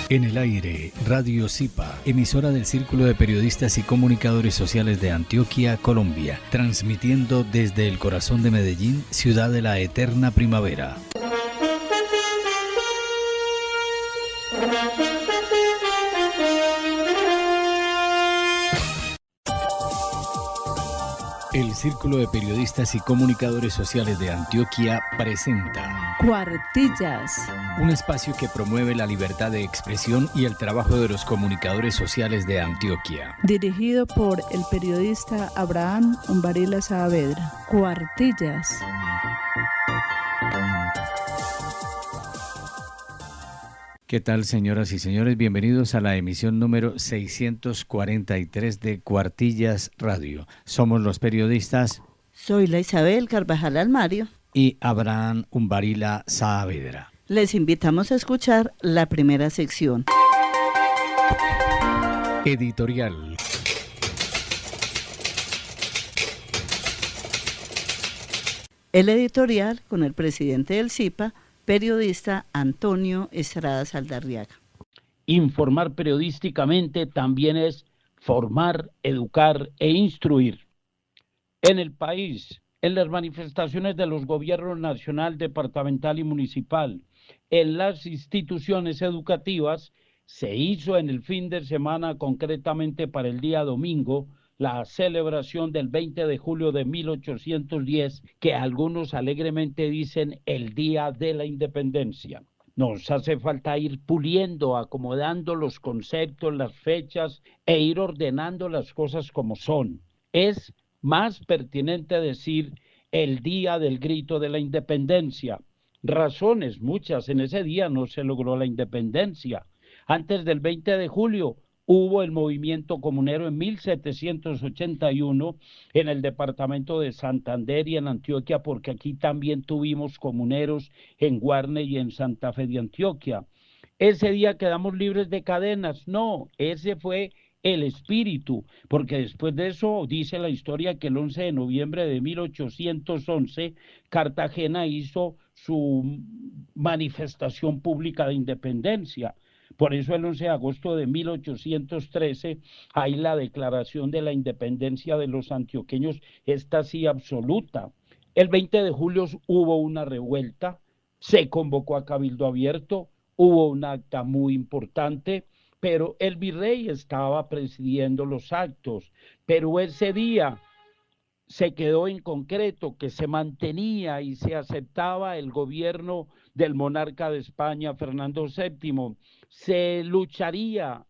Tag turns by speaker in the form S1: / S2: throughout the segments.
S1: En el aire, Radio Zipa, emisora del Círculo de Periodistas y Comunicadores Sociales de Antioquia, Colombia, transmitiendo desde el corazón de Medellín, ciudad de la eterna primavera. El Círculo de Periodistas y Comunicadores Sociales de Antioquia presenta
S2: Cuartillas,
S1: un espacio que promueve la libertad de expresión y el trabajo de los comunicadores sociales de Antioquia.
S2: dirigido por el periodista Abraham Umbarila Saavedra. Cuartillas.
S1: ¿Qué tal, señoras y señores? Bienvenidos a la emisión número 643 de Cuartillas Radio. Somos los periodistas...
S3: Soy la Isabel Carvajal Almario.
S1: Y Abraham Umbarila Saavedra.
S3: Les invitamos a escuchar la primera sección.
S1: Editorial.
S3: El editorial con el presidente del Zipa, periodista Antonio Estrada Saldarriaga.
S4: Informar periodísticamente también es formar, educar e instruir. En el país, en las manifestaciones de los gobiernos nacional, departamental y municipal, en las instituciones educativas, se hizo en el fin de semana, concretamente para el día domingo, la celebración del 20 de julio de 1810, que algunos alegremente dicen el Día de la Independencia. Nos hace falta ir puliendo, acomodando los conceptos, las fechas e ir ordenando las cosas como son. Es más pertinente decir el Día del Grito de la Independencia. Razones muchas, en ese día no se logró la independencia. Antes del 20 de julio, hubo el movimiento comunero en 1781 en el departamento de Santander y en Antioquia, porque aquí también tuvimos comuneros en Guarne y en Santa Fe de Antioquia. Ese día quedamos libres de cadenas. No, ese fue el espíritu, porque después de eso dice la historia que el 11 de noviembre de 1811 Cartagena hizo su manifestación pública de independencia. Por eso el 11 de agosto de 1813 hay la declaración de la independencia de los antioqueños, esta sí absoluta. El 20 de julio hubo una revuelta, se convocó a cabildo abierto, hubo un acta muy importante, pero el virrey estaba presidiendo los actos. Pero ese día se quedó en concreto que se mantenía y se aceptaba el gobierno del monarca de España, Fernando VII. Se lucharía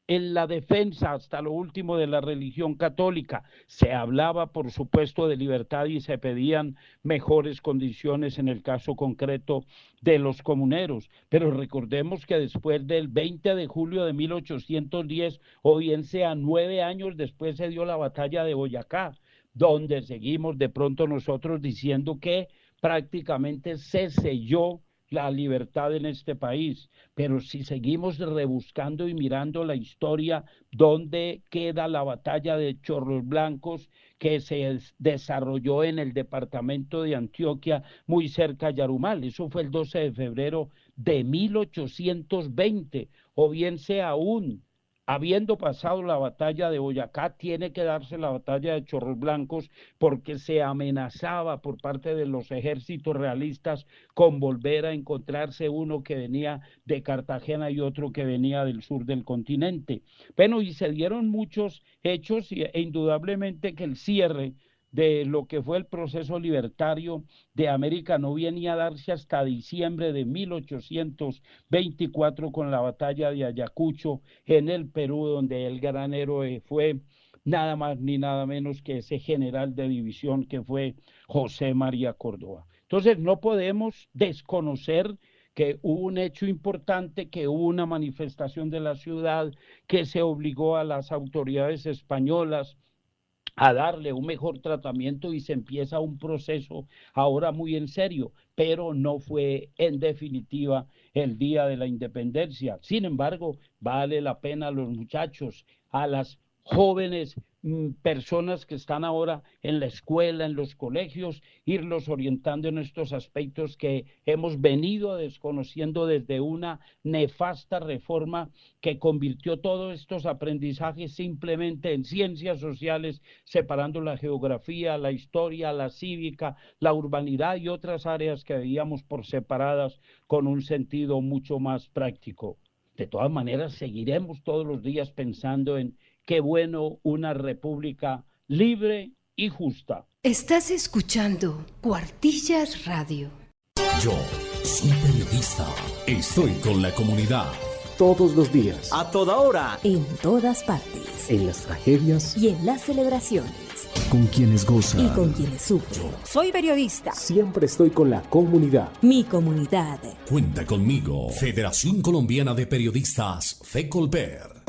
S4: en la defensa hasta lo último de la religión católica. Se hablaba, por supuesto, de libertad y se pedían mejores condiciones en el caso concreto de los comuneros. Pero recordemos que después del 20 de julio de 1810, o bien sea 9 años después, se dio la batalla de Boyacá, donde seguimos de pronto nosotros diciendo que prácticamente se selló la libertad en este país, pero si seguimos rebuscando y mirando la historia, ¿dónde queda la batalla de Chorros Blancos que se desarrolló en el departamento de Antioquia, muy cerca de Yarumal? Eso fue el 12 de febrero de 1820, o bien sea aún, habiendo pasado la batalla de Boyacá, tiene que darse la batalla de Chorros Blancos porque se amenazaba por parte de los ejércitos realistas con volver a encontrarse uno que venía de Cartagena y otro que venía del sur del continente. Bueno, y se dieron muchos hechos e indudablemente que el cierre de lo que fue el proceso libertario de América no venía a darse hasta diciembre de 1824 con la batalla de Ayacucho en el Perú, donde el gran héroe fue nada más ni nada menos que ese general de división que fue José María Córdoba. Entonces no podemos desconocer que hubo un hecho importante, que hubo una manifestación de la ciudad, que se obligó a las autoridades españolas a darle un mejor tratamiento y se empieza un proceso ahora muy en serio, pero no fue en definitiva el Día de la Independencia. Sin embargo, vale la pena a los muchachos, a las jóvenes, personas que están ahora en la escuela, en los colegios, irlos orientando en estos aspectos que hemos venido desconociendo desde una nefasta reforma que convirtió todos estos aprendizajes simplemente en ciencias sociales, separando la geografía, la historia, la cívica, la urbanidad y otras áreas que veíamos por separadas con un sentido mucho más práctico. De todas maneras, seguiremos todos los días pensando en qué bueno una república libre y justa.
S5: Estás escuchando Cuartillas Radio.
S6: Yo soy periodista. Estoy con la comunidad.
S7: Todos los días.
S8: A toda hora.
S9: En todas partes.
S7: En las tragedias.
S9: Y en las celebraciones.
S7: Con quienes gozan.
S9: Y con quienes sufren. Soy periodista.
S7: Siempre estoy con la comunidad.
S9: Mi comunidad.
S6: Cuenta conmigo. Federación Colombiana de Periodistas, FECOLPER.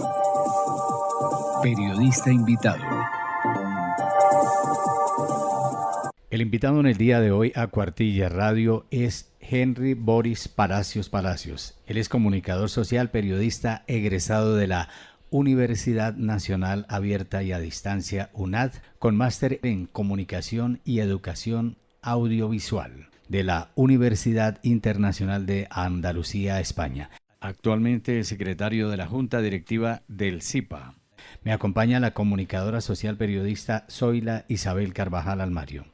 S1: Periodista invitado. El invitado en el día de hoy a Cuartillas Radio es Henry Boris Palacios. Él es comunicador social, periodista egresado de la Universidad Nacional Abierta y a Distancia, UNAD, con máster en Comunicación y Educación Audiovisual de la Universidad Internacional de Andalucía, España. Actualmente es secretario de la Junta Directiva del CIPA. Me acompaña la comunicadora social periodista Zoila Isabel Carvajal Almario.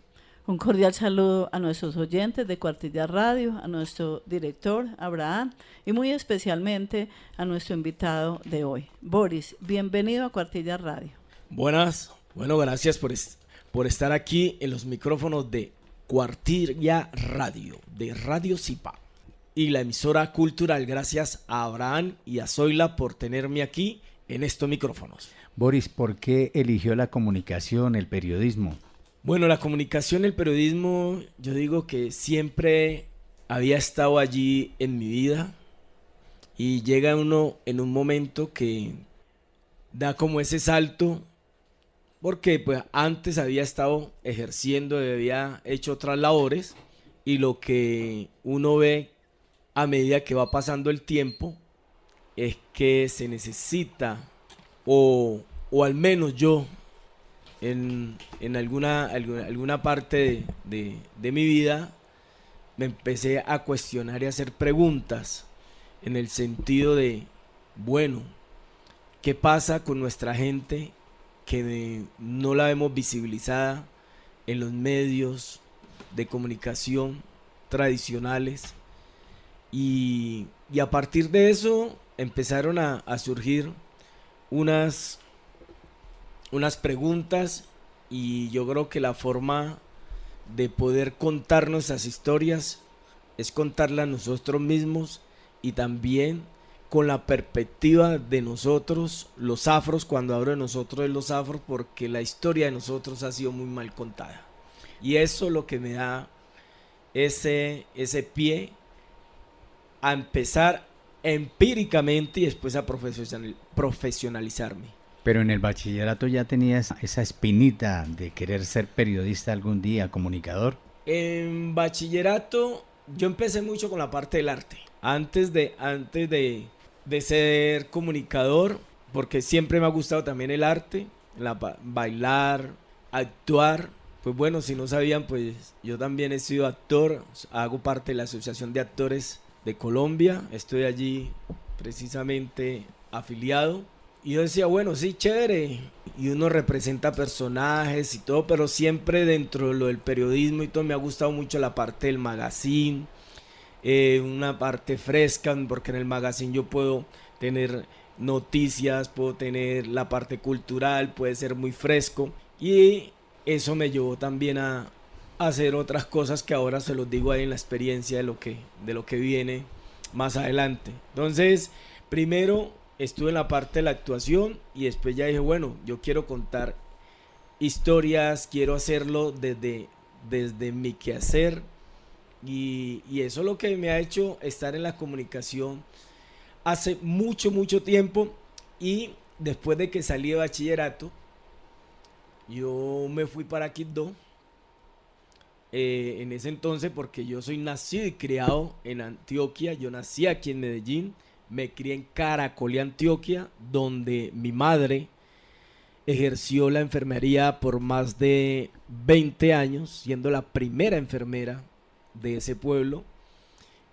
S3: Un cordial saludo a nuestros oyentes de Cuartillas Radio, a nuestro director Abraham y muy especialmente a nuestro invitado de hoy. Boris, bienvenido a Cuartillas Radio.
S8: Buenas, gracias por estar aquí en los micrófonos de Cuartillas Radio, de Radio CIPA y la emisora cultural. Gracias a Abraham y a Zoila por tenerme aquí en estos micrófonos.
S1: Boris, ¿por qué eligió la comunicación, el periodismo?
S8: Bueno, la comunicación, el periodismo, yo digo que siempre había estado allí en mi vida y llega uno en un momento que da como ese salto porque pues antes había estado ejerciendo, había hecho otras labores y lo que uno ve a medida que va pasando el tiempo es que se necesita o al menos yo en alguna parte de mi vida me empecé a cuestionar y a hacer preguntas en el sentido de, bueno, ¿qué pasa con nuestra gente que no la vemos visibilizada en los medios de comunicación tradicionales? Y a partir de eso empezaron a surgir unas preguntas y yo creo que la forma de poder contar nuestras historias es contarlas nosotros mismos y también con la perspectiva de nosotros, los afros. Cuando hablo de nosotros es los afros porque la historia de nosotros ha sido muy mal contada y eso es lo que me da ese pie a empezar empíricamente y después a profesionalizarme.
S1: Pero en el bachillerato ya tenías esa espinita de querer ser periodista algún día, comunicador.
S8: En bachillerato yo empecé mucho con la parte del arte. Antes de ser comunicador, porque siempre me ha gustado también el arte, bailar, actuar. Pues bueno, si no sabían, pues yo también he sido actor, hago parte de la Asociación de Actores de Colombia, estoy allí precisamente afiliado. Y yo decía, bueno, sí, chévere, y uno representa personajes y todo, pero siempre dentro de lo del periodismo y todo me ha gustado mucho la parte del magazine, una parte fresca, porque en el magazine yo puedo tener noticias, puedo tener la parte cultural, puede ser muy fresco, y eso me llevó también a hacer otras cosas que ahora se los digo ahí en la experiencia de lo que viene más adelante. Entonces, primero estuve en la parte de la actuación y después ya dije, bueno, yo quiero contar historias, quiero hacerlo desde mi quehacer y eso es lo que me ha hecho estar en la comunicación hace mucho tiempo. Y después de que salí de bachillerato, yo me fui para Quibdó en ese entonces porque yo soy nacido y criado en Antioquia, yo nací aquí en Medellín. Me crié en Caracolí, Antioquia, donde mi madre ejerció la enfermería por más de 20 años, siendo la primera enfermera de ese pueblo.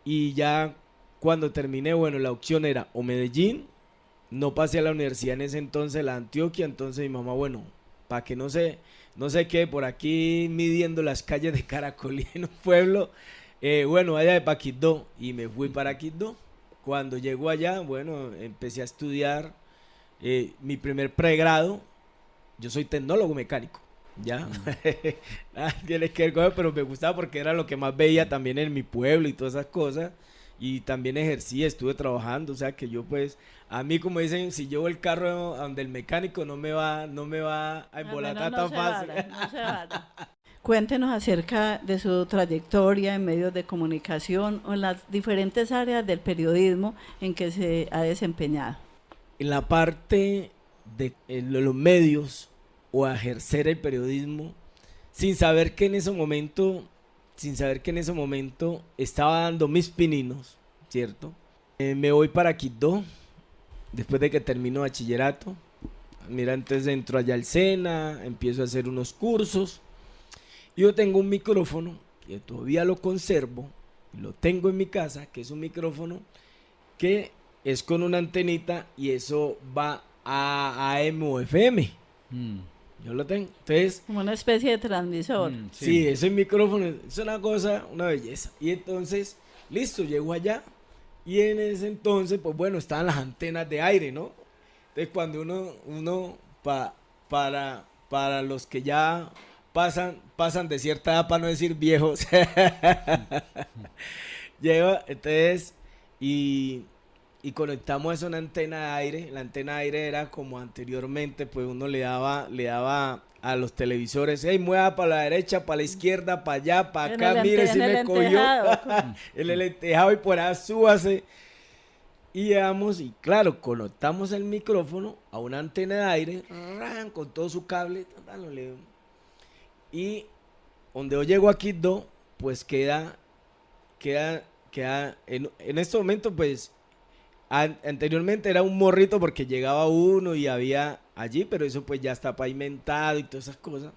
S8: Y ya cuando terminé, bueno, la opción era o Medellín, no pasé a la universidad en ese entonces, la Antioquia. Entonces mi mamá, bueno, para que no se quede por aquí midiendo las calles de Caracolí en un pueblo, bueno, vaya de Paquidó, y me fui para Quibdó. Cuando llego allá, bueno, empecé a estudiar mi primer pregrado. Yo soy tecnólogo mecánico, ¿ya? Tiene que ver, pero me gustaba porque era lo que más veía también en mi pueblo y todas esas cosas. Y también ejercí, estuve trabajando, o sea que yo pues, a mí como dicen, si llevo el carro a donde el mecánico no me va a embolatar tan fácil.
S3: No se vara. Cuéntenos acerca de su trayectoria en medios de comunicación o en las diferentes áreas del periodismo en que se ha desempeñado.
S8: En la parte de los medios o ejercer el periodismo, sin saber que en ese momento estaba dando mis pininos, ¿cierto? Me voy para Quibdó, después de que termino bachillerato. Mira, entonces entro allá al SENA, empiezo a hacer unos cursos. Yo tengo un micrófono, que todavía lo conservo, lo tengo en mi casa, que es un micrófono que es con una antenita y eso va a AM o FM. Yo lo tengo. Entonces,
S3: como una especie de transmisor.
S8: Sí, ese micrófono es una cosa, una belleza. Y entonces, listo, llego allá. Y en ese entonces, pues bueno, estaban las antenas de aire, ¿no? Entonces, cuando uno para los que ya pasan de cierta edad, para no decir viejos, llego, entonces, y conectamos eso a una antena de aire. La antena de aire era como anteriormente, pues uno le daba a los televisores, hey, mueva para la derecha, para la izquierda, para allá, para acá, mire si me cogió. En el lentejado y por allá súbase. Y llegamos y claro, conectamos el micrófono a una antena de aire, con todo su cable, y donde yo llego a Quibdó, pues queda en este momento, pues anteriormente era un morrito porque llegaba uno y había allí, pero eso pues ya está pavimentado y todas esas cosas.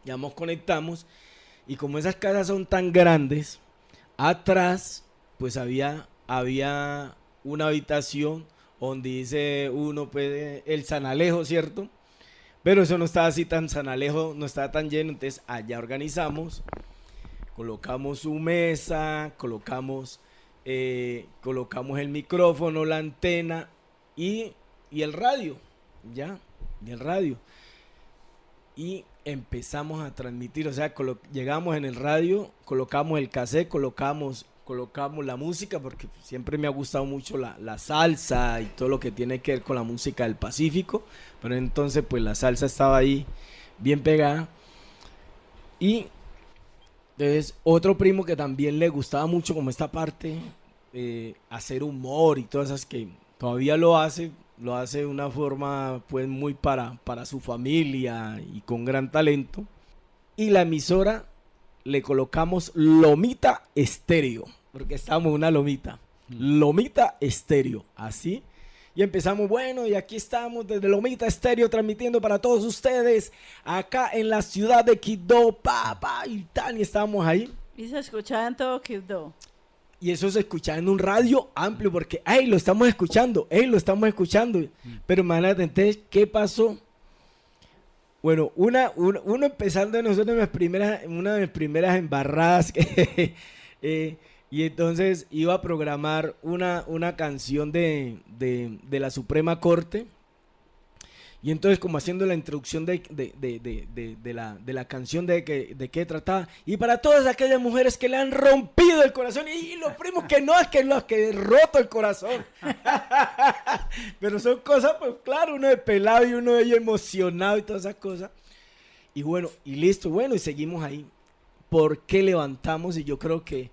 S8: Ya nos conectamos y como esas casas son tan grandes, atrás pues había una habitación donde dice uno pues el San Alejo, ¿cierto? Pero eso no estaba así tan San Alejo, no estaba tan lleno. Entonces allá organizamos, colocamos su mesa, colocamos el micrófono, la antena y el radio, ¿ya? Y el radio. Y empezamos a transmitir, o sea, llegamos en el radio, colocamos el cassette, colocamos la música, porque siempre me ha gustado mucho la salsa y todo lo que tiene que ver con la música del Pacífico, pero entonces pues la salsa estaba ahí bien pegada. Y entonces otro primo que también le gustaba mucho como esta parte, hacer humor y todas esas, que todavía lo hace de una forma pues muy para su familia y con gran talento. Y la emisora le colocamos Lomita Estéreo, porque estábamos en una lomita. Lomita Estéreo, así. Y empezamos, bueno, y aquí estamos desde Lomita Estéreo transmitiendo para todos ustedes, acá en la ciudad de Quibdó, y tal, y estábamos ahí.
S3: Y se escuchaba en todo Quibdó.
S8: Y eso se escuchaba en un radio amplio, porque, lo estamos escuchando. Pero imagínate, entonces, ¿qué pasó? Bueno, uno empezando de nosotros, una de mis primeras embarradas, y entonces iba a programar una canción de la Suprema Corte, y entonces como haciendo la introducción de la canción de qué trataba, y para todas aquellas mujeres que le han rompido el corazón, y los primos que no, es que los que he roto el corazón. Pero son cosas, pues claro, uno de pelado y uno de ellos emocionado y todas esas cosas. Y bueno, y listo, bueno, y seguimos ahí. ¿Por qué levantamos? Y yo creo que,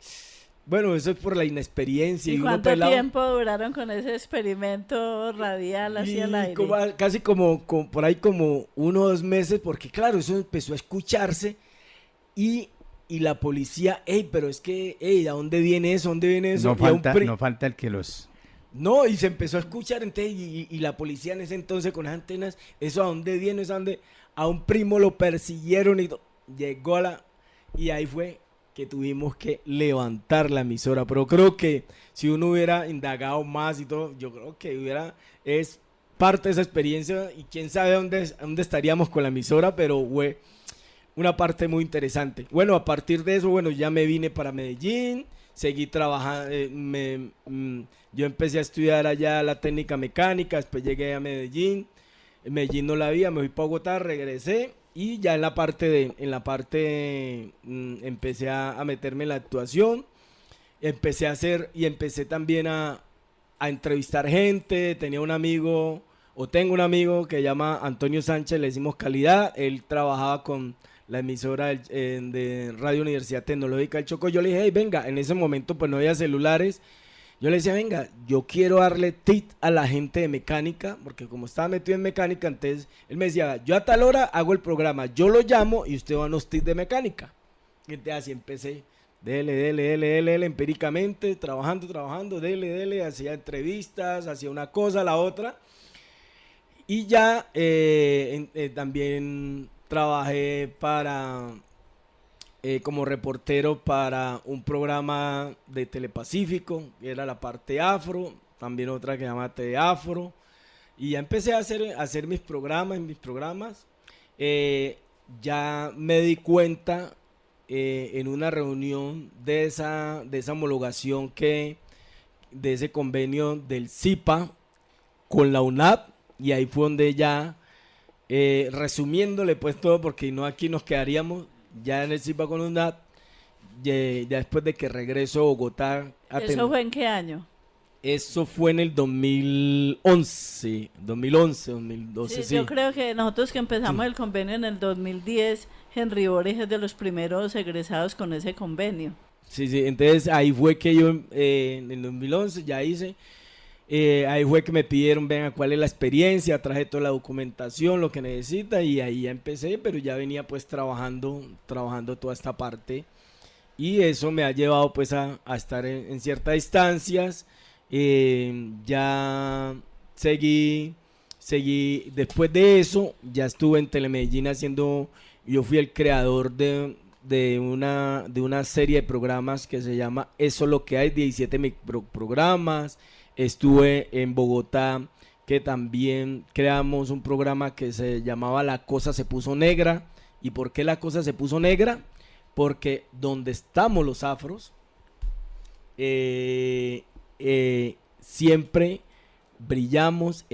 S8: bueno, eso es por la inexperiencia.
S3: ¿Y cuánto tiempo duraron con ese experimento radial hacia el aire?
S8: Casi como por ahí como 1 o 2 meses, porque claro, eso empezó a escucharse y la policía, pero es que, ¿a dónde viene eso?
S1: No falta el que los
S8: No, y se empezó a escuchar, entonces, y la policía en ese entonces con las antenas, eso a dónde viene, eso a dónde, a un primo lo persiguieron y llegó y ahí fue que tuvimos que levantar la emisora, pero creo que si uno hubiera indagado más y todo, yo creo que es parte de esa experiencia y quién sabe dónde estaríamos con la emisora, pero fue una parte muy interesante. Bueno, a partir de eso, bueno, ya me vine para Medellín, seguí trabajando, yo empecé a estudiar allá la técnica mecánica, después llegué a Medellín, en Medellín no la había, me fui para Bogotá, regresé y ya en la parte empecé a meterme en la actuación, empecé también a entrevistar gente, tengo un amigo que se llama Antonio Sánchez, le decimos Calidad, él trabajaba con la emisora de Radio Universidad Tecnológica del Chocó. Yo le dije, hey, venga, en ese momento pues no había celulares. Yo le decía, venga, yo quiero darle tip a la gente de mecánica, porque como estaba metido en mecánica, entonces él me decía, yo a tal hora hago el programa, yo lo llamo y usted va a unos tips de mecánica. Y entonces así empecé, dele, empíricamente, trabajando, dele, hacía entrevistas, hacía una cosa, la otra. Y ya también trabajé como reportero para un programa de Telepacífico, que era la parte afro, también otra que se llama TV Afro, y ya empecé a hacer mis programas. Ya me di cuenta en una reunión de esa homologación de ese convenio del CIPA con la UNAP, y ahí fue donde ya, resumiéndole pues todo, porque no aquí nos quedaríamos, ya en el CIPA con UNAP, ya después de que regreso a Bogotá.
S3: ¿Eso fue en qué año?
S8: Eso fue en el 2012. Sí.
S3: Yo creo que nosotros que empezamos el convenio en el 2010, Henry Boris es de los primeros egresados con ese convenio.
S8: Sí, entonces ahí fue que yo en el 2011 ya hice, ahí fue que me pidieron, venga, cuál es la experiencia, traje toda la documentación, lo que necesita, y ahí ya empecé, pero ya venía pues trabajando toda esta parte, y eso me ha llevado pues a estar en ciertas instancias. Ya seguí, después de eso, ya estuve en Telemedellín yo fui el creador de una serie de programas que se llama Eso lo que hay, 17 programas. Estuve en Bogotá, que también creamos un programa que se llamaba La Cosa se puso negra. ¿Y por qué La Cosa se puso negra? Porque donde estamos los afros, siempre brillamos,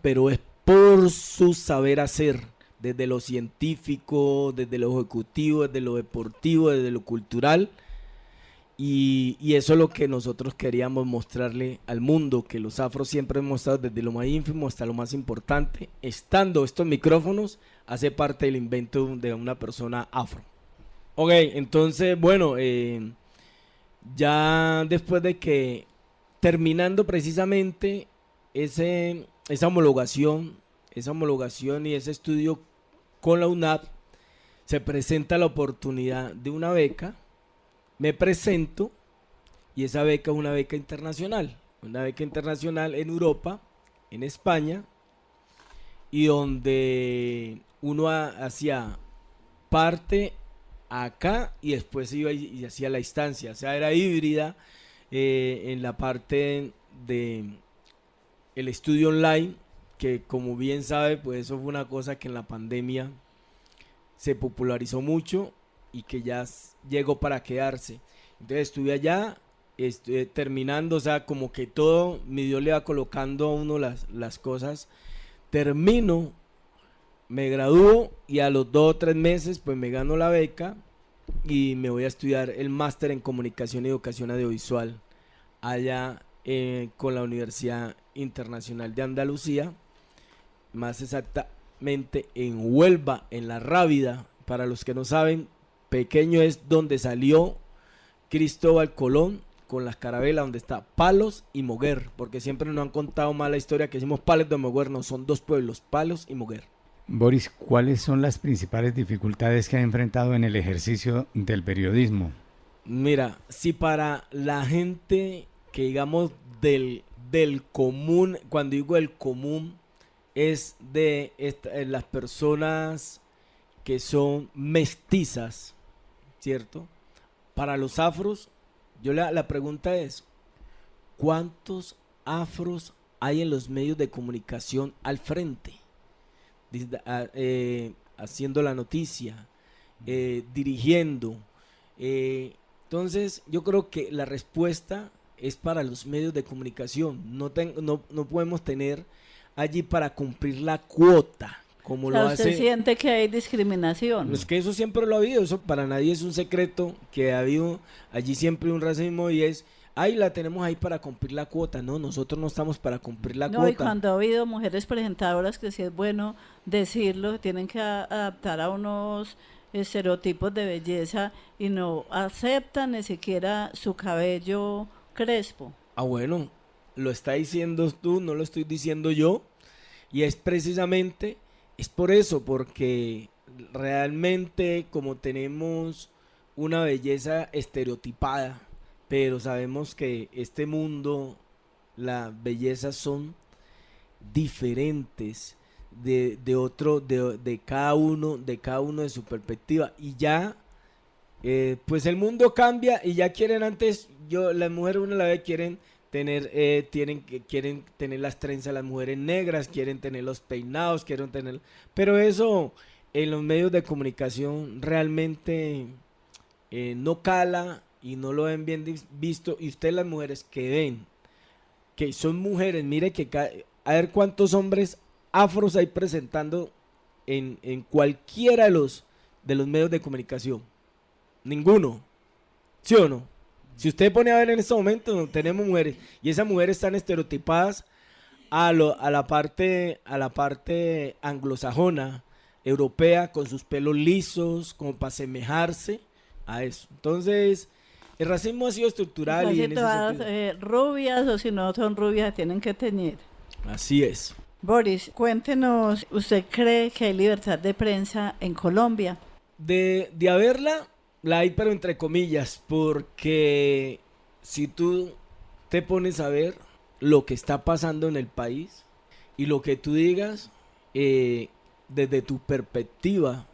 S8: pero es por su saber hacer, desde lo científico, desde lo ejecutivo, desde lo deportivo, desde lo cultural, y eso es lo que nosotros queríamos mostrarle al mundo, que los afros siempre hemos estado desde lo más ínfimo hasta lo más importante. Estando estos micrófonos, hace parte del invento de una persona afro. Ok, entonces, bueno, ya después de que, terminando precisamente esa homologación y ese estudio con la UNAP, se presenta la oportunidad de una beca, me presento, y esa beca es una beca internacional en Europa, en España, y donde uno hacía parte acá y después iba y hacía la instancia, o sea, era híbrida. En la parte de el estudio online, que como bien sabe, pues eso fue una cosa que en la pandemia se popularizó mucho y que ya llegó para quedarse. Entonces estuve allá, terminando, o sea, como que todo, mi Dios le va colocando a uno las cosas. Termino, me gradúo y a los 2 o 3 meses pues me gano la beca y me voy a estudiar el máster en comunicación y educación audiovisual allá con la Universidad Internacional de Andalucía, más exactamente en Huelva, en La Rábida. Para los que no saben, pequeño es donde salió Cristóbal Colón con las carabelas, donde está Palos y Moguer, porque siempre nos han contado mal la historia que decimos Palos de Moguer, no, son 2 pueblos, Palos y Moguer.
S1: Boris, ¿cuáles son las principales dificultades que ha enfrentado en el ejercicio del periodismo?
S8: Mira, si para la gente que digamos del del común. Cuando digo el común, es de las personas que son mestizas, ¿cierto? Para los afros, la pregunta es, ¿cuántos afros hay en los medios de comunicación al frente? Haciendo la noticia, dirigiendo. Entonces, yo creo que la respuesta es para los medios de comunicación. No podemos tener allí para cumplir la cuota, como lo hace.
S3: ¿Usted siente que hay discriminación?
S8: Es que eso siempre lo ha habido, eso para nadie es un secreto, que ha habido allí siempre un racismo y es, la tenemos ahí para cumplir la cuota. No, nosotros no estamos para cumplir la cuota.
S3: Y cuando ha habido mujeres presentadoras, que sí es bueno decirlo, tienen que adaptar a unos estereotipos de belleza y no aceptan ni siquiera su cabello crespo.
S8: Bueno, lo está diciendo tú, no lo estoy diciendo yo, y es precisamente, es por eso, porque realmente como tenemos una belleza estereotipada, pero sabemos que este mundo, las bellezas son diferentes de cada uno de su perspectiva, y ya pues el mundo cambia y ya quieren antes, las mujeres uno la ve, quieren tener las trenzas, las mujeres negras, quieren tener los peinados, pero eso en los medios de comunicación realmente no cala y no lo ven bien visto. Y ustedes, las mujeres que ven que son mujeres, mire que a ver cuántos hombres afros hay presentando en cualquiera de los medios de comunicación. Ninguno, ¿sí o no? Si usted pone a ver en este momento, no tenemos mujeres, y esas mujeres están estereotipadas a la parte anglosajona, europea, con sus pelos lisos, como para asemejarse a eso. Entonces, el racismo ha sido estructural.
S3: Pues
S8: y en ese
S3: todas rubias, o si no son rubias, tienen que teñir.
S8: Así es.
S3: Boris, cuéntenos, ¿usted cree que hay libertad de prensa en Colombia?
S8: De haberla, la hay, pero entre comillas, porque si tú te pones a ver lo que está pasando en el país y lo que tú digas, desde tu perspectiva,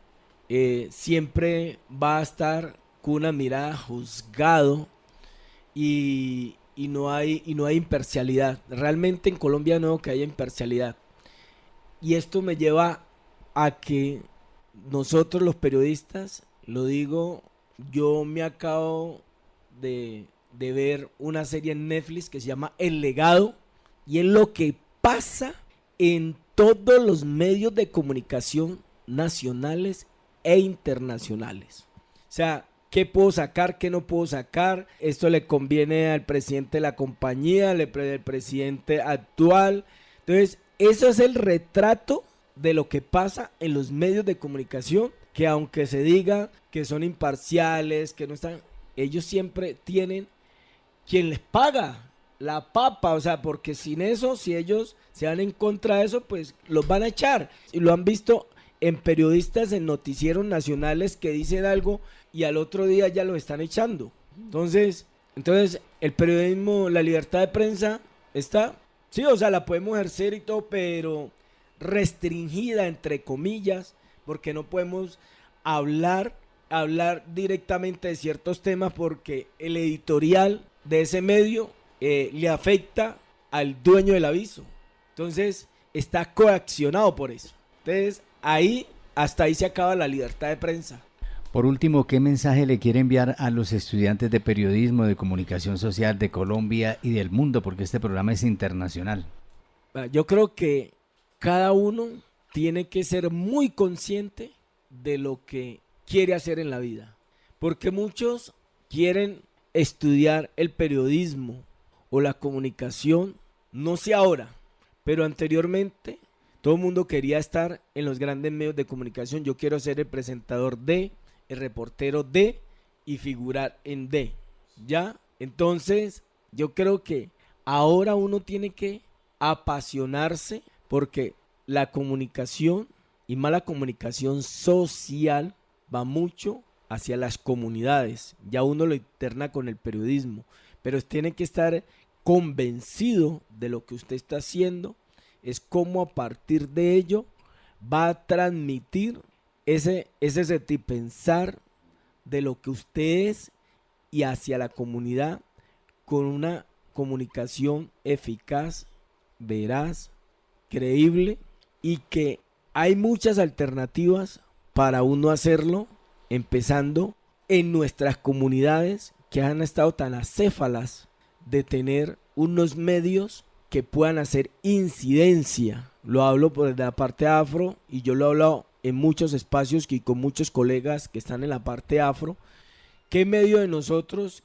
S8: siempre va a estar con una mirada juzgado y no hay imparcialidad. Realmente en Colombia no que haya imparcialidad. Y esto me lleva a que nosotros los periodistas, lo digo, yo me acabo de ver una serie en Netflix que se llama El Legado, y es lo que pasa en todos los medios de comunicación nacionales e internacionales. O sea, ¿qué puedo sacar? ¿Qué no puedo sacar? Esto le conviene al presidente de la compañía, al presidente actual. Entonces, eso es el retrato de lo que pasa en los medios de comunicación, que aunque se diga que son imparciales, que no están, ellos siempre tienen quien les paga la papa, o sea, porque sin eso, si ellos se van en contra de eso, pues los van a echar. Y lo han visto en periodistas, en noticieros nacionales que dicen algo y al otro día ya los están echando. Entonces el periodismo, la libertad de prensa está, sí, o sea, la podemos ejercer y todo, pero restringida entre comillas, porque no podemos hablar directamente de ciertos temas, porque el editorial de ese medio le afecta al dueño del aviso. Entonces está coaccionado por eso. Entonces hasta ahí se acaba la libertad de prensa.
S1: Por último, ¿qué mensaje le quiere enviar a los estudiantes de periodismo, de comunicación social de Colombia y del mundo? Porque este programa es internacional.
S8: Yo creo que cada uno tiene que ser muy consciente de lo que quiere hacer en la vida. Porque muchos quieren estudiar el periodismo o la comunicación, no sé ahora, pero anteriormente todo el mundo quería estar en los grandes medios de comunicación. Yo quiero ser el presentador de, el reportero de y figurar en de, ¿ya? Entonces, yo creo que ahora uno tiene que apasionarse, porque la comunicación y mala comunicación social va mucho hacia las comunidades. Ya uno lo interna con el periodismo, pero tiene que estar convencido de lo que usted está haciendo, es cómo a partir de ello va a transmitir ese sentipensar de lo que usted es y hacia la comunidad con una comunicación eficaz, veraz, creíble, y que hay muchas alternativas para uno hacerlo, empezando en nuestras comunidades que han estado tan acéfalas de tener unos medios que puedan hacer incidencia. Lo hablo por la parte afro y yo lo he hablado en muchos espacios y con muchos colegas que están en la parte afro. ¿Qué medio de nosotros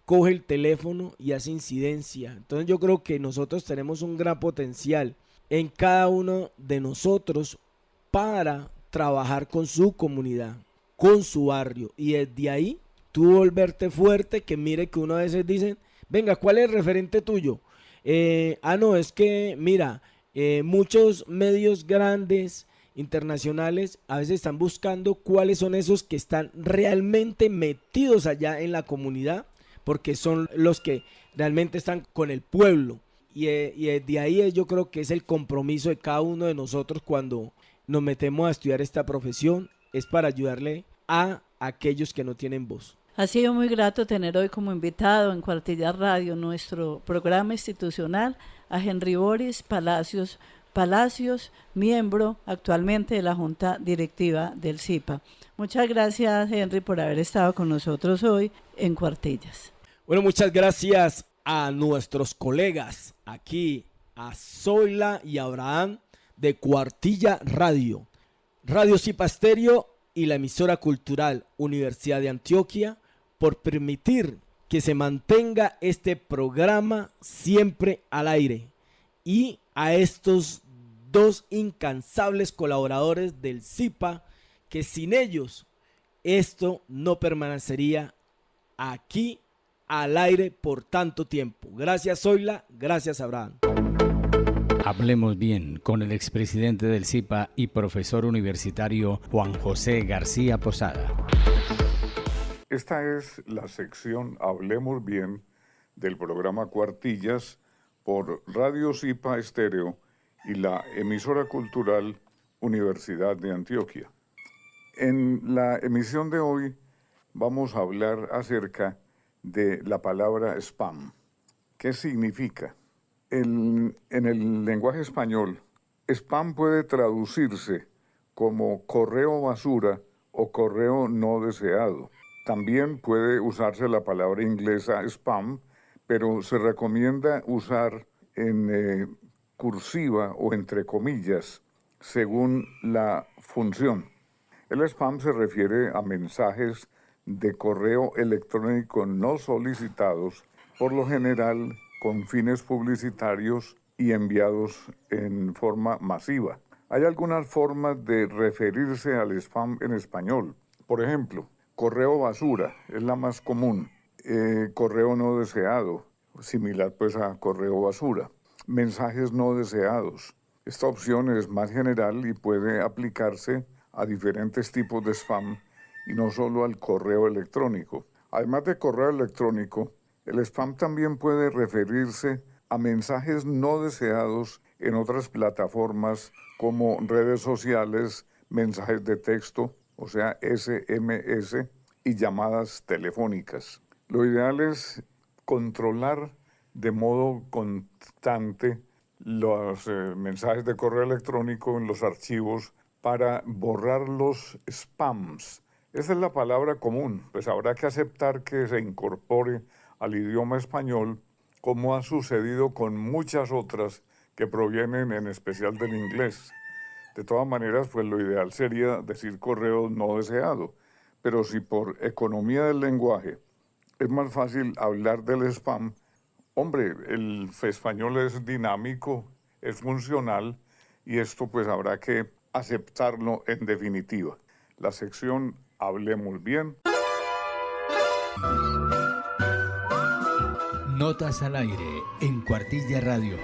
S8: coge el teléfono y hace incidencia? Entonces yo creo que nosotros tenemos un gran potencial en cada uno de nosotros para trabajar con su comunidad, con su barrio, y desde ahí tú volverte fuerte, que mire que uno a veces dicen, venga, ¿cuál es el referente tuyo? No, es que mira, muchos medios grandes, internacionales, a veces están buscando cuáles son esos que están realmente metidos allá en la comunidad, porque son los que realmente están con el pueblo. Y de ahí yo creo que es el compromiso de cada uno de nosotros cuando nos metemos a estudiar esta profesión, es para ayudarle a aquellos que no tienen voz.
S3: Ha sido muy grato tener hoy como invitado en Cuartilla Radio, nuestro programa institucional, a Henry Boris Palacios, miembro actualmente de la Junta Directiva del SIPA. Muchas gracias, Henry, por haber estado con nosotros hoy en Cuartillas.
S8: Bueno, muchas gracias a nuestros colegas aquí, a Zoila y Abraham de Cuartilla Radio, Radio SIPA Estéreo y la emisora cultural Universidad de Antioquia, por permitir que se mantenga este programa siempre al aire, y a estos dos incansables colaboradores del SIPA, que sin ellos esto no permanecería aquí al aire por tanto tiempo. Gracias, Zoila, gracias, Abraham.
S1: Hablemos bien con el expresidente del SIPA y profesor universitario Juan José García Posada.
S10: Esta es la sección Hablemos Bien del programa Cuartillas por Radio SIPA Estéreo y la emisora cultural Universidad de Antioquia. En la emisión de hoy vamos a hablar acerca de la palabra spam. ¿Qué significa? En el lenguaje español, spam puede traducirse como correo basura o correo no deseado. También puede usarse la palabra inglesa spam, pero se recomienda usar en cursiva o entre comillas, según la función. El spam se refiere a mensajes de correo electrónico no solicitados, por lo general con fines publicitarios y enviados en forma masiva. Hay algunas formas de referirse al spam en español. Por ejemplo, correo basura es la más común. Correo no deseado, similar pues a correo basura. Mensajes no deseados. Esta opción es más general y puede aplicarse a diferentes tipos de spam y no solo al correo electrónico. Además de correo electrónico, el spam también puede referirse a mensajes no deseados en otras plataformas como redes sociales, mensajes de texto, o sea, SMS, y llamadas telefónicas. Lo ideal es controlar de modo constante los mensajes de correo electrónico en los archivos para borrar los spams. Esa es la palabra común, pues habrá que aceptar que se incorpore al idioma español, como ha sucedido con muchas otras que provienen en especial del inglés. De todas maneras, pues lo ideal sería decir correo no deseado, pero si por economía del lenguaje es más fácil hablar del spam, hombre, el español es dinámico, es funcional, y esto pues habrá que aceptarlo en definitiva. La sección Hablemos Bien.
S1: Notas al aire en Cuartilla Radio.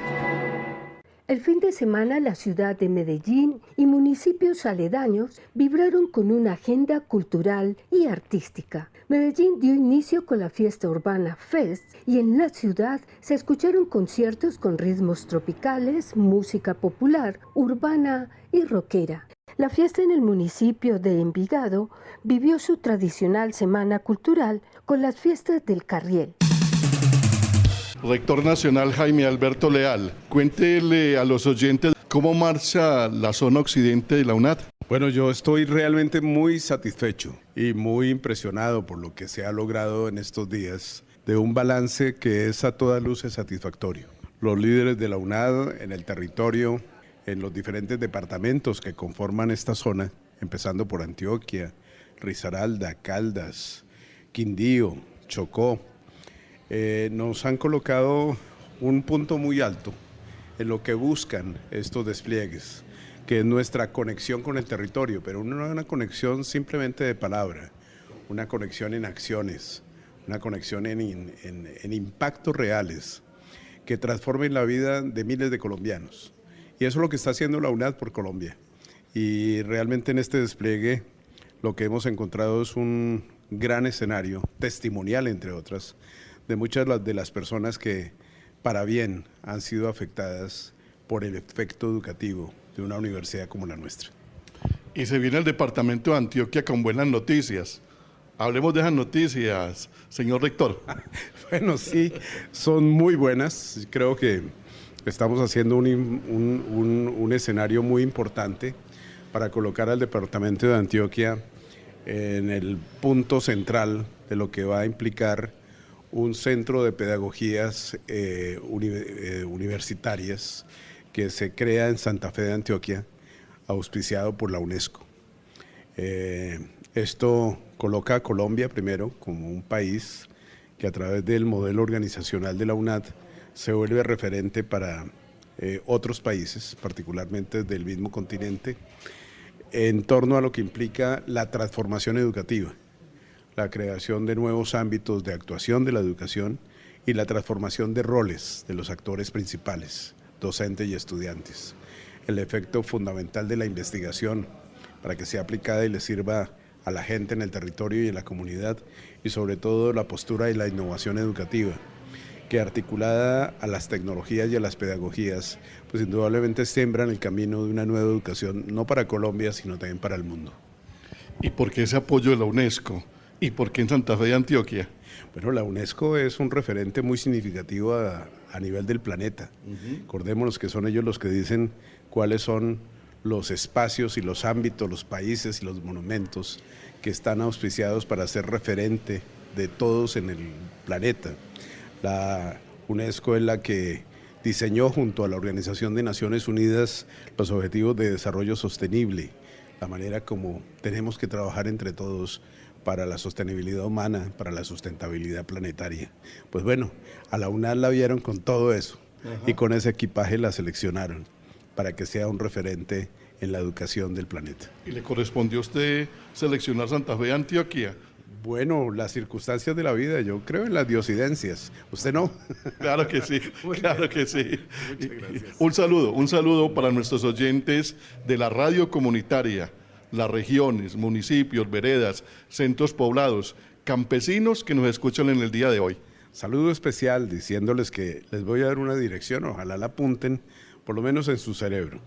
S5: El fin de semana la ciudad de Medellín y municipios aledaños vibraron con una agenda cultural y artística. Medellín dio inicio con la fiesta urbana Fest y en la ciudad se escucharon conciertos con ritmos tropicales, música popular, urbana y rockera. La fiesta en el municipio de Envigado vivió su tradicional semana cultural con las fiestas del Carriel.
S11: Rector Nacional Jaime Alberto Leal, cuéntele a los oyentes cómo marcha la zona occidente de la UNAD.
S12: Bueno, yo estoy realmente muy satisfecho y muy impresionado por lo que se ha logrado en estos días, de un balance que es a todas luces satisfactorio. Los líderes de la UNAD en el territorio, en los diferentes departamentos que conforman esta zona, empezando por Antioquia, Risaralda, Caldas, Quindío, Chocó, nos han colocado un punto muy alto en lo que buscan estos despliegues, que es nuestra conexión con el territorio, pero no una conexión simplemente de palabra, una conexión en acciones, una conexión en impactos reales que transformen la vida de miles de colombianos. Y eso es lo que está haciendo la UNAD por Colombia. Y realmente en este despliegue lo que hemos encontrado es un gran escenario, testimonial entre otras, de muchas de las personas que para bien han sido afectadas por el efecto educativo de una universidad como la nuestra.
S11: Y se viene el departamento de Antioquia con buenas noticias. Hablemos de esas noticias, señor rector.
S12: Bueno, sí, son muy buenas. Creo que estamos haciendo un escenario muy importante para colocar al departamento de Antioquia en el punto central de lo que va a implicar un centro de pedagogías universitarias que se crea en Santa Fe de Antioquia, auspiciado por la UNESCO. Esto coloca a Colombia primero como un país que a través del modelo organizacional de la UNAD se vuelve referente para otros países, particularmente del mismo continente, en torno a lo que implica la transformación educativa, la creación de nuevos ámbitos de actuación de la educación y la transformación de roles de los actores principales, docentes y estudiantes. El efecto fundamental de la investigación para que sea aplicada y le sirva a la gente en el territorio y en la comunidad, y sobre todo la postura y la innovación educativa, que articulada a las tecnologías y a las pedagogías, pues indudablemente siembran el camino de una nueva educación, no para Colombia, sino también para el mundo.
S11: ¿Y por qué ese apoyo de la UNESCO? ¿Y por qué en Santa Fe de Antioquia?
S12: Bueno, la UNESCO es un referente muy significativo a nivel del planeta. Acordémonos que son ellos los que dicen cuáles son los espacios y los ámbitos, los países y los monumentos que están auspiciados para ser referente de todos en el planeta. La UNESCO es la que diseñó junto a la Organización de Naciones Unidas los Objetivos de Desarrollo Sostenible, la manera como tenemos que trabajar entre todos para la sostenibilidad humana, para la sustentabilidad planetaria. Pues bueno, a la UNAD la vieron con todo eso. Y con ese equipaje la seleccionaron para que sea un referente en la educación del planeta.
S11: ¿Y le correspondió a usted seleccionar Santa Fe de Antioquia?
S12: Bueno, las circunstancias de la vida, yo creo en las diosidencias. ¿Usted no?
S11: Claro que sí, claro que sí.
S12: Muchas gracias.
S11: Un saludo para nuestros oyentes de la radio comunitaria, las regiones, municipios, veredas, centros poblados, campesinos que nos escuchan en el día de hoy.
S12: Saludo especial diciéndoles que les voy a dar una dirección, ojalá la apunten, por lo menos en su cerebro.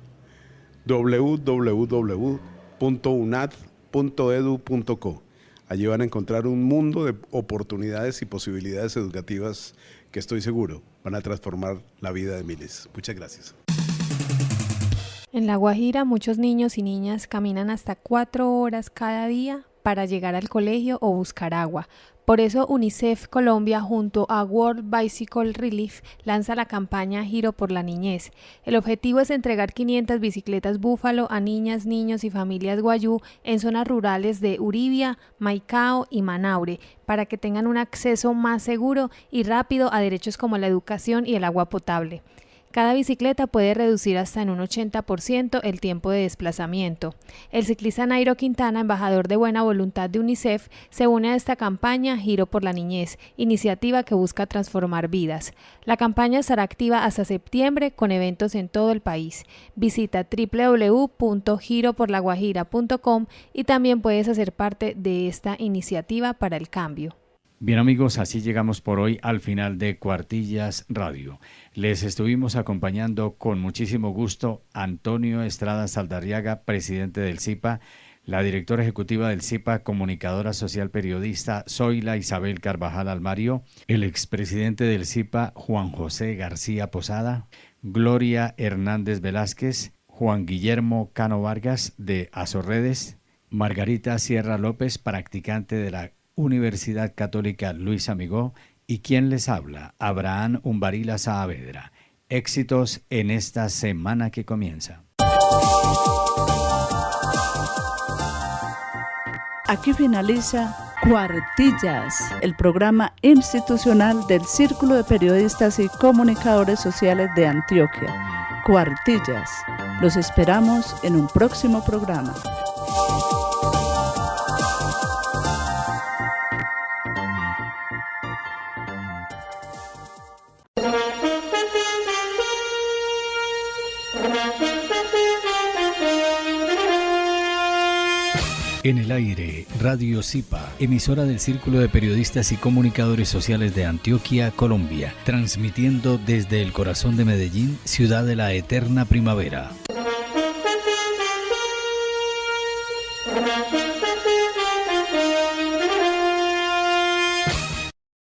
S12: www.unad.edu.co. Allí van a encontrar un mundo de oportunidades y posibilidades educativas que estoy seguro van a transformar la vida de miles. Muchas gracias.
S13: En La Guajira, muchos niños y niñas caminan hasta 4 horas cada día para llegar al colegio o buscar agua. Por eso UNICEF Colombia junto a World Bicycle Relief lanza la campaña Giro por la Niñez. El objetivo es entregar 500 bicicletas Búfalo a niñas, niños y familias guayú en zonas rurales de Uribia, Maicao y Manaure para que tengan un acceso más seguro y rápido a derechos como la educación y el agua potable. Cada bicicleta puede reducir hasta en un 80% el tiempo de desplazamiento. El ciclista Nairo Quintana, embajador de buena voluntad de UNICEF, se une a esta campaña Giro por la Niñez, iniciativa que busca transformar vidas. La campaña estará activa hasta septiembre con eventos en todo el país. Visita www.giroporlaguajira.com y también puedes hacer parte de esta iniciativa para el cambio.
S1: Bien amigos, así llegamos por hoy al final de Cuartillas Radio. Les estuvimos acompañando con muchísimo gusto Antonio Estrada Saldarriaga, presidente del CIPA, la directora ejecutiva del CIPA, comunicadora social periodista Zoila Isabel Carvajal Almario, el expresidente del CIPA Juan José García Posada, Gloria Hernández Velázquez, Juan Guillermo Cano Vargas de Azorredes, Margarita Sierra López, practicante de la Universidad Católica Luis Amigó, y quien les habla, Abraham Umbarila Saavedra. Éxitos en esta semana que comienza.
S2: Aquí finaliza Cuartillas, el programa institucional del Círculo de Periodistas y Comunicadores Sociales de Antioquia. Cuartillas. Los esperamos en un próximo programa.
S1: En el aire, Radio CIPA, emisora del Círculo de Periodistas y Comunicadores Sociales de Antioquia, Colombia, transmitiendo desde el corazón de Medellín, ciudad de la eterna primavera.